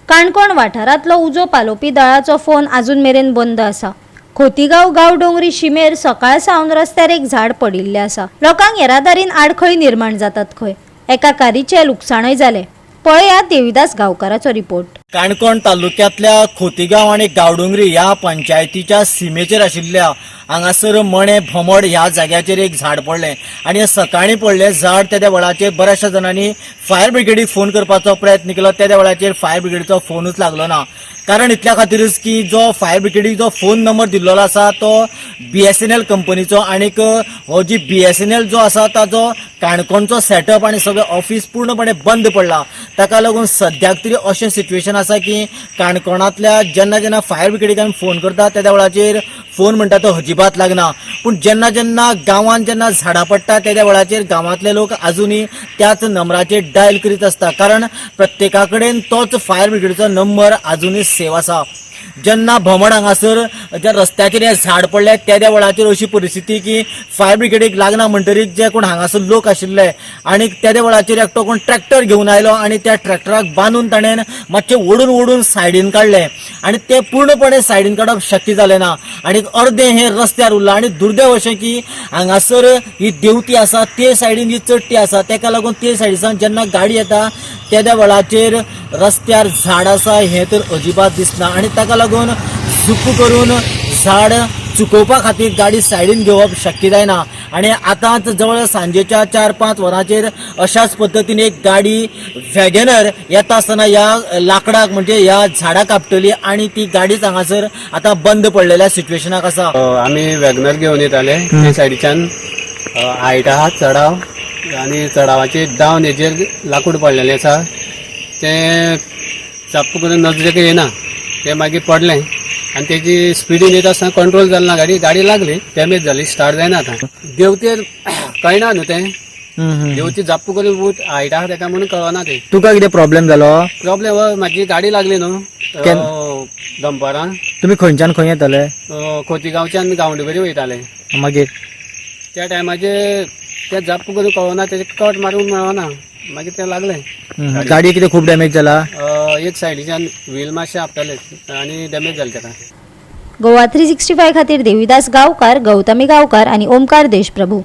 काणकोण वाठारांतलो उजो पालोवपी दळाचो फोन आजून मेरेन बंद आसा। खोतीगांव गांवडोंगरी शिमेर सकाळ सावन रस्त्यार एक झाड पडिल्लें आसा। लोकांक येरादारीन आडखळी निर्माण जातात खंय। एका कारीचे लुकसाणय जाले। पळयात देविदास गांवकाराचो रिपोर्ट। काणकोण तालुक्यांतल्या खोतीगांव आणि गांवडोंगरी ह्या पंचायतीच्या सीमेचेर आशिल्ल्या हांगासर मणे भोमोड ह्या जाग्याचेर एक झाड पडलें आणि सकाळीं पडलें झाड त्या वेळाचेर बऱ्याचशा जाणांनी फायर ब्रिगेडीक फोन करपाचो प्रयत्न केलो। त्या वेळाचेर फायर ब्रिगेडीचो फोनूच लागलो ना। कारण इतल्या खातीरच की जो फायर ब्रिगेडीक जो फोन नंबर दिल्लो आसा तो BSNL कंपनीचो आनीक हो जी BSNL जो आसा ताजो काणकोणचो सेटअप आनी सगळें ऑफिस पूर्णपणे बंद पडला। ताका लागून सद्याक तरी अशें सिच्युएशन आसा की काणकोणांतल्या जेन्ना फायर ब्रिगेडीक आमी फोन करता त्या वेळाचेर फोन म्हणटा तो अजिबात लागना। पूण जेन्ना गांवांत जेन्ना झाडां पडटा त्या वेळाचेर गांवांतले लोक आजुनी त्याच नंबराचेर डायल करीत आसता, कारण प्रत्येका कडेन तोच फायर ब्रिगेडीचो नंबर आजुनी सेव आसा। जेन्ना भोमोड हांगासर ज्या रस्त्याचेर हे झाड पडले त्या वेळाचेर अशी परिस्थिती की फायर ब्रिगेडीक लागना म्हणटरीच जे कोण हांगासर लोक आशिल्ले आनी त्या वेळाचेर एकटो कोण ट्रॅक्टर घेवन आयलो आणि त्या ट्रॅक्टराक बांदून ताणें मातशें ओडून सायडीन काडलें आणि ते पूर्णपणे सायडीन काडप शक्य जालें ना आणि अर्दें हे रस्त्यार उरलां। आणि दुर्दैव अशें की हांगासर ही देवती आसा ते सायडीन जी चडटी आसा ताका लागून ते सायडीसान जेन्ना गाडी येता त्या वेळाचेर रस्त्यार झाड आसा हें तर अजिबात दिसना आणि ताका लागून झुप्प करून झाड चुकोवपा खातीर गाडी सायडीन घेवप शक्य जायना। आणि आतांच जवळ सांजेच्या 4-5 वरांचेर अशाच पद्दतीन एक गाडी वॅगनर येता आसतना ह्या लाकडाक म्हणजे ह्या झाडां कापतली आणि ती गाडीच हांगासर आतां बंद पडलेल्या सिच्युएशनाक आसा। आमी वॅगनर घेवन येताले ते सायडीच्यान हायट आहा चढाव आणि चढावाचे डावन हेजेर लाकूड पडलेलें आसा ते चाप्प करून नजरेक येना ते मागीर पडलें आणि तेजी स्पिडीन येता आसतना कंट्रोल जालना गाडी लागली डॅमेज जाली स्टार्ट जायना आतां। देवतेर कळना न्हू तें देवती जाप्प करून बूट हायट आहा तेका म्हणून कळना ते। तुका कितें प्रॉब्लेम जालो? प्रॉब्लेम म्हाजी गाडी लागली न्हू दंपारां। तुम्ही खंयच्यान खंय येताले? खोतीगांवच्यान गांवडोंगरी वयताले। मागीर त्या टायमाचेर ते जाप्प करून कळना तेजे कट मारूंक मेळना मागीर ते लागलें। गाडी कितें खूब डॅमेज जाला? एक सायडीच्यान व्हील मातशें आपताले आनी डॅमेज जालें तेका। गोवा 365 खातीर देविदास गांवकार, गौतमी गांवकार आणि ओमकार देशप्रभू।